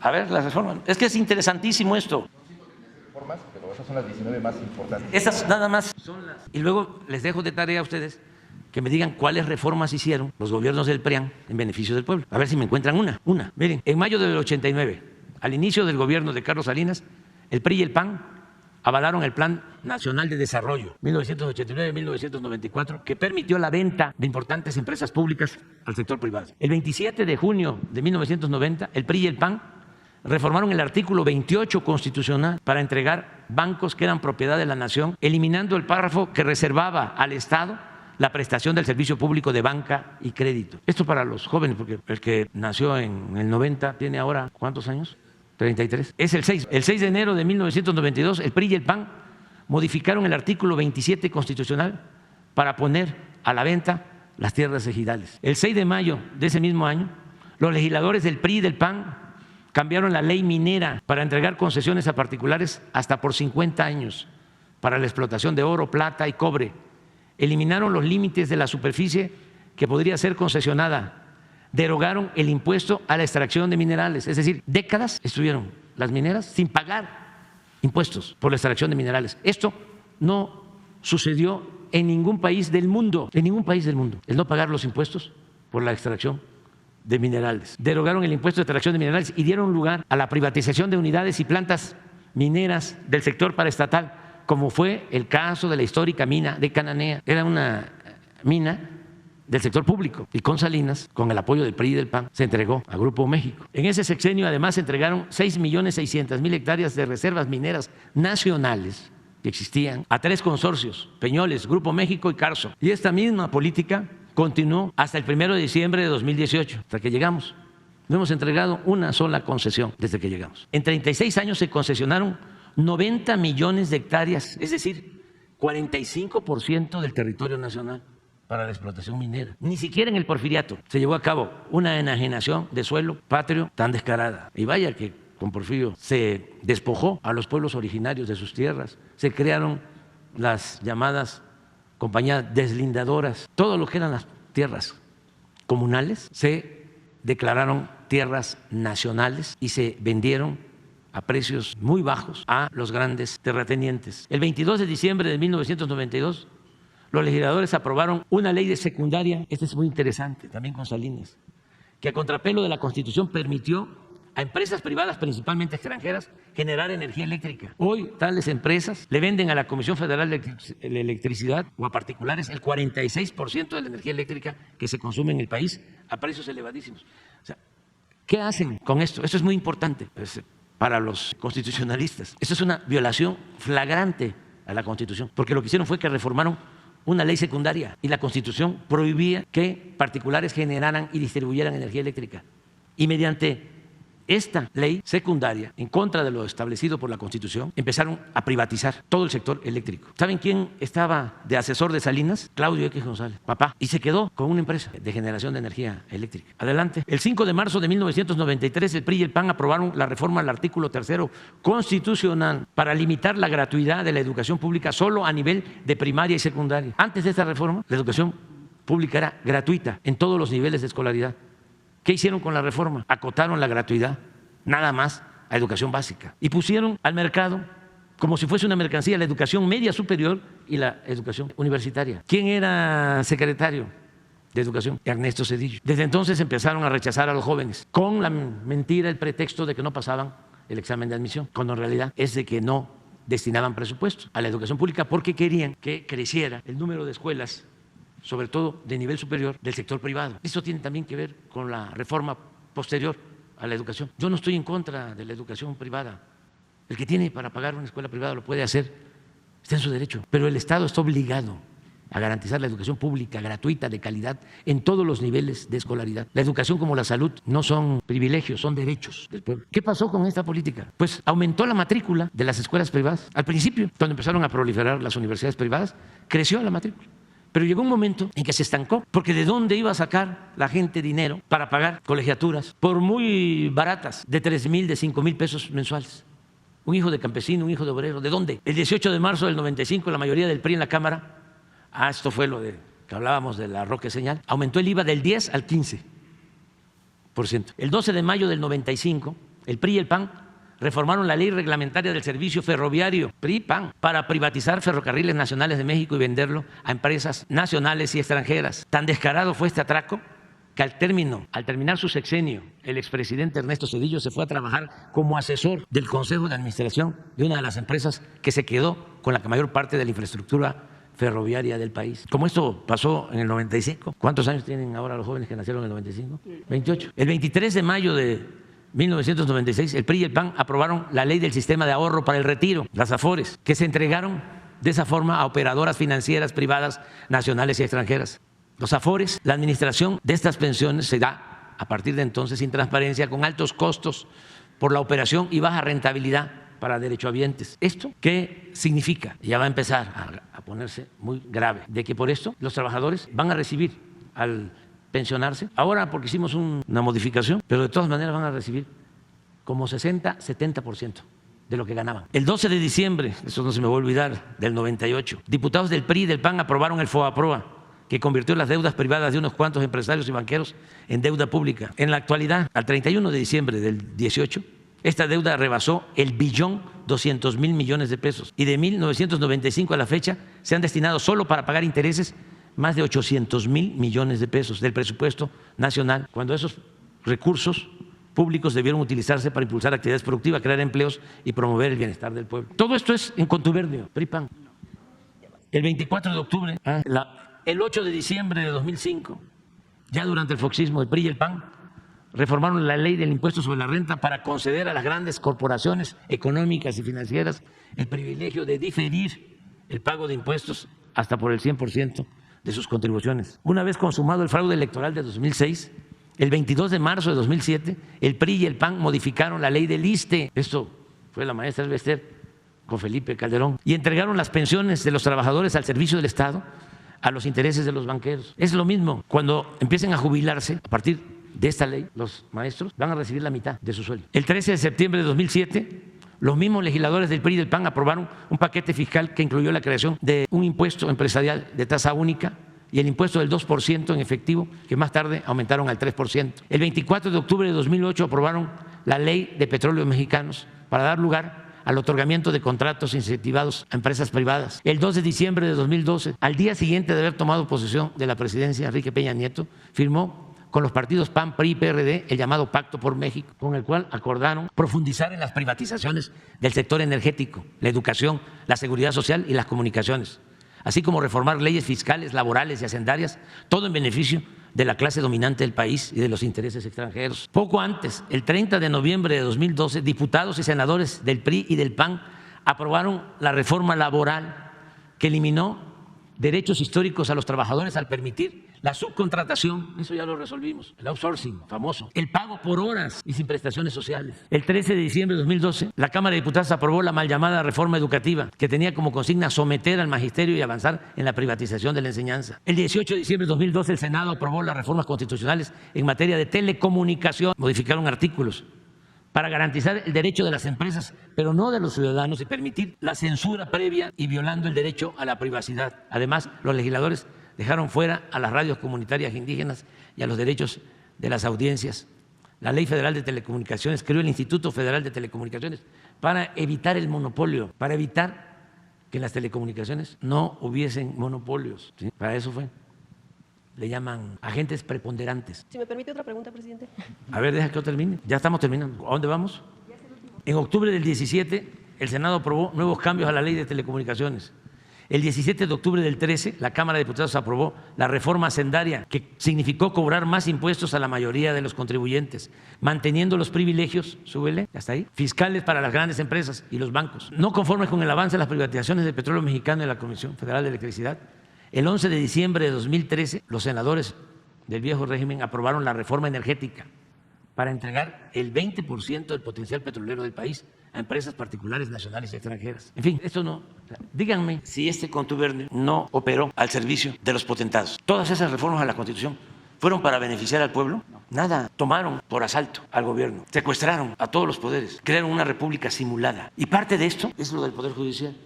A ver, las reformas. Es que es interesantísimo esto. Reformas, pero esas son las 19 más importantes. Esas nada más son las. Y luego les dejo de tarea a ustedes que me digan cuáles reformas hicieron los gobiernos del PRIAN en beneficio del pueblo. A ver si me encuentran una. Miren, en mayo del 89, al inicio del gobierno de Carlos Salinas, el PRI y el PAN avalaron el Plan Nacional de Desarrollo 1989-1994, que permitió la venta de importantes empresas públicas al sector privado. El 27 de junio de 1990, el PRI y el PAN reformaron el artículo 28 constitucional para entregar bancos que eran propiedad de la nación, eliminando el párrafo que reservaba al Estado la prestación del servicio público de banca y crédito. Esto para los jóvenes, porque el que nació en el 90 tiene ahora, ¿cuántos años? 33. Es el 6. El 6 de enero de 1992, el PRI y el PAN modificaron el artículo 27 constitucional para poner a la venta las tierras ejidales. El 6 de mayo de ese mismo año, los legisladores del PRI y del PAN cambiaron la ley minera para entregar concesiones a particulares hasta por 50 años para la explotación de oro, plata y cobre. Eliminaron los límites de la superficie que podría ser concesionada. Derogaron el impuesto a la extracción de minerales, es decir, décadas estuvieron las mineras sin pagar impuestos por la extracción de minerales. Esto no sucedió en ningún país del mundo, el no pagar los impuestos por la extracción de minerales. Derogaron el impuesto de extracción de minerales y dieron lugar a la privatización de unidades y plantas mineras del sector paraestatal, como fue el caso de la histórica mina de Cananea. Era una mina del sector público y con Salinas, con el apoyo del PRI y del PAN, se entregó a Grupo México. En ese sexenio además se entregaron 6.600.000 hectáreas de reservas mineras nacionales que existían a 3 consorcios, Peñoles, Grupo México y Carso. Y esta misma política continuó hasta el 1 de diciembre de 2018, hasta que llegamos. No hemos entregado una sola concesión desde que llegamos. En 36 años se concesionaron 90 millones de hectáreas, es decir, 45% del territorio nacional para la explotación minera. Ni siquiera en el Porfiriato se llevó a cabo una enajenación de suelo patrio tan descarada. Y vaya que con Porfirio se despojó a los pueblos originarios de sus tierras, se crearon las llamadas compañías deslindadoras, todo lo que eran las tierras comunales se declararon tierras nacionales y se vendieron a precios muy bajos a los grandes terratenientes. El 22 de diciembre de 1992, los legisladores aprobaron una ley de secundaria, esta es muy interesante, también con Salinas, que a contrapelo de la Constitución permitió a empresas privadas, principalmente extranjeras, generar energía eléctrica. Hoy tales empresas le venden a la Comisión Federal de Electricidad o a particulares el 46% de la energía eléctrica que se consume en el país a precios elevadísimos. O sea, ¿qué hacen con esto? Esto es muy importante para los constitucionalistas. Esto es una violación flagrante a la Constitución, porque lo que hicieron fue que reformaron una ley secundaria y la Constitución prohibía que particulares generaran y distribuyeran energía eléctrica. Y mediante esta ley secundaria, en contra de lo establecido por la Constitución, empezaron a privatizar todo el sector eléctrico. ¿Saben quién estaba de asesor de Salinas? Claudio X González, papá, y se quedó con una empresa de generación de energía eléctrica. Adelante. El 5 de marzo de 1993, el PRI y el PAN aprobaron la reforma al artículo 3º constitucional para limitar la gratuidad de la educación pública solo a nivel de primaria y secundaria. Antes de esta reforma, la educación pública era gratuita en todos los niveles de escolaridad. ¿Qué hicieron con la reforma? Acotaron la gratuidad, nada más a educación básica. Y pusieron al mercado, como si fuese una mercancía, la educación media superior y la educación universitaria. ¿Quién era secretario de Educación? Ernesto Zedillo. Desde entonces empezaron a rechazar a los jóvenes, con la mentira, el pretexto de que no pasaban el examen de admisión, cuando en realidad es de que no destinaban presupuesto a la educación pública porque querían que creciera el número de escuelas, sobre todo de nivel superior, del sector privado. Esto tiene también que ver con la reforma posterior a la educación. Yo no estoy en contra de la educación privada. El que tiene para pagar una escuela privada lo puede hacer, está en su derecho, pero el Estado está obligado a garantizar la educación pública, gratuita, de calidad, en todos los niveles de escolaridad. La educación como la salud no son privilegios, son derechos del pueblo. ¿Qué pasó con esta política? Pues aumentó la matrícula de las escuelas privadas. Al principio, cuando empezaron a proliferar las universidades privadas, creció la matrícula. Pero llegó un momento en que se estancó, porque ¿de dónde iba a sacar la gente dinero para pagar colegiaturas por muy baratas, de 3,000, de 5,000 pesos mensuales? Un hijo de campesino, un hijo de obrero, ¿de dónde? El 18 de marzo del 95, la mayoría del PRI en la Cámara, esto fue lo de que hablábamos de la Roque Señal, aumentó el IVA del 10 al 15%. El 12 de mayo del 95, el PRI y el PAN reformaron la ley reglamentaria del servicio ferroviario, PRI y PAN, para privatizar Ferrocarriles Nacionales de México y venderlo a empresas nacionales y extranjeras. Tan descarado fue este atraco que al terminar su sexenio, el expresidente Ernesto Zedillo se fue a trabajar como asesor del Consejo de Administración de una de las empresas que se quedó con la mayor parte de la infraestructura ferroviaria del país. Como esto pasó en el 95, ¿cuántos años tienen ahora los jóvenes que nacieron en el 95? 28. El 23 de mayo de 1996, el PRI y el PAN aprobaron la ley del sistema de ahorro para el retiro, las AFORES, que se entregaron de esa forma a operadoras financieras privadas nacionales y extranjeras. Los AFORES, la administración de estas pensiones se da a partir de entonces sin transparencia, con altos costos por la operación y baja rentabilidad para derechohabientes. ¿Esto qué significa? Ya va a empezar a ponerse muy grave, de que por esto los trabajadores van a recibir al pensionarse, ahora porque hicimos una modificación, pero de todas maneras van a recibir como 60-70% de lo que ganaban. El 12 de diciembre, eso no se me va a olvidar, del 98, diputados del PRI y del PAN aprobaron el FOBAPROA, que convirtió las deudas privadas de unos cuantos empresarios y banqueros en deuda pública. En la actualidad, al 31 de diciembre del 18, esta deuda rebasó el 1.200.000 millones de pesos y de 1995 a la fecha se han destinado solo para pagar intereses más de 800.000 millones de pesos del presupuesto nacional, cuando esos recursos públicos debieron utilizarse para impulsar actividades productivas, crear empleos y promover el bienestar del pueblo. Todo esto es en contubernio, PRI-PAN. El 24 de octubre, el 8 de diciembre de 2005, ya durante el foxismo, el PRI y el PAN reformaron la ley del impuesto sobre la renta para conceder a las grandes corporaciones económicas y financieras el privilegio de diferir el pago de impuestos hasta por el 100% de sus contribuciones. Una vez consumado el fraude electoral de 2006, el 22 de marzo de 2007, el PRI y el PAN modificaron la ley del ISSSTE. Esto fue la maestra Elbester con Felipe Calderón, y entregaron las pensiones de los trabajadores al servicio del Estado a los intereses de los banqueros. Es lo mismo cuando empiecen a jubilarse a partir de esta ley, los maestros van a recibir la mitad de su sueldo. El 13 de septiembre de 2007, los mismos legisladores del PRI y del PAN aprobaron un paquete fiscal que incluyó la creación de un impuesto empresarial de tasa única y el impuesto del 2% en efectivo, que más tarde aumentaron al 3%. El 24 de octubre de 2008 aprobaron la Ley de Petróleos Mexicanos para dar lugar al otorgamiento de contratos incentivados a empresas privadas. El 2 de diciembre de 2012, al día siguiente de haber tomado posesión de la presidencia, Enrique Peña Nieto firmó con los partidos PAN, PRI y PRD el llamado Pacto por México, con el cual acordaron profundizar en las privatizaciones del sector energético, la educación, la seguridad social y las comunicaciones, así como reformar leyes fiscales, laborales y hacendarias, todo en beneficio de la clase dominante del país y de los intereses extranjeros. Poco antes, el 30 de noviembre de 2012, diputados y senadores del PRI y del PAN aprobaron la reforma laboral que eliminó derechos históricos a los trabajadores al permitir la subcontratación, eso ya lo resolvimos, el outsourcing famoso, el pago por horas y sin prestaciones sociales. El 13 de diciembre de 2012, la Cámara de Diputados aprobó la mal llamada reforma educativa, que tenía como consigna someter al magisterio y avanzar en la privatización de la enseñanza. El 18 de diciembre de 2012, el Senado aprobó las reformas constitucionales en materia de telecomunicación, modificaron artículos para garantizar el derecho de las empresas, pero no de los ciudadanos, y permitir la censura previa y violando el derecho a la privacidad. Además, los legisladores dejaron fuera a las radios comunitarias indígenas y a los derechos de las audiencias. La Ley Federal de Telecomunicaciones creó el Instituto Federal de Telecomunicaciones para evitar el monopolio, para evitar que en las telecomunicaciones no hubiesen monopolios. ¿Sí? Para eso fue. Le llaman agentes preponderantes. Si me permite otra pregunta, presidente. A ver, deja que yo termine. Ya estamos terminando. ¿A dónde vamos? En octubre del 17, el Senado aprobó nuevos cambios a la Ley de Telecomunicaciones. El 17 de octubre del 13, la Cámara de Diputados aprobó la reforma hacendaria, que significó cobrar más impuestos a la mayoría de los contribuyentes, manteniendo los privilegios, súbele, hasta ahí, fiscales para las grandes empresas y los bancos. No conformes con el avance de las privatizaciones del petróleo mexicano y la Comisión Federal de Electricidad, el 11 de diciembre de 2013, los senadores del viejo régimen aprobaron la reforma energética para entregar el 20% del potencial petrolero del país a empresas particulares, nacionales y extranjeras. En fin, esto no. Díganme si este contubernio no operó al servicio de los potentados. Todas esas reformas a la Constitución fueron para beneficiar al pueblo. Nada. Tomaron por asalto al gobierno, secuestraron a todos los poderes, crearon una república simulada. Y parte de esto es lo del Poder Judicial.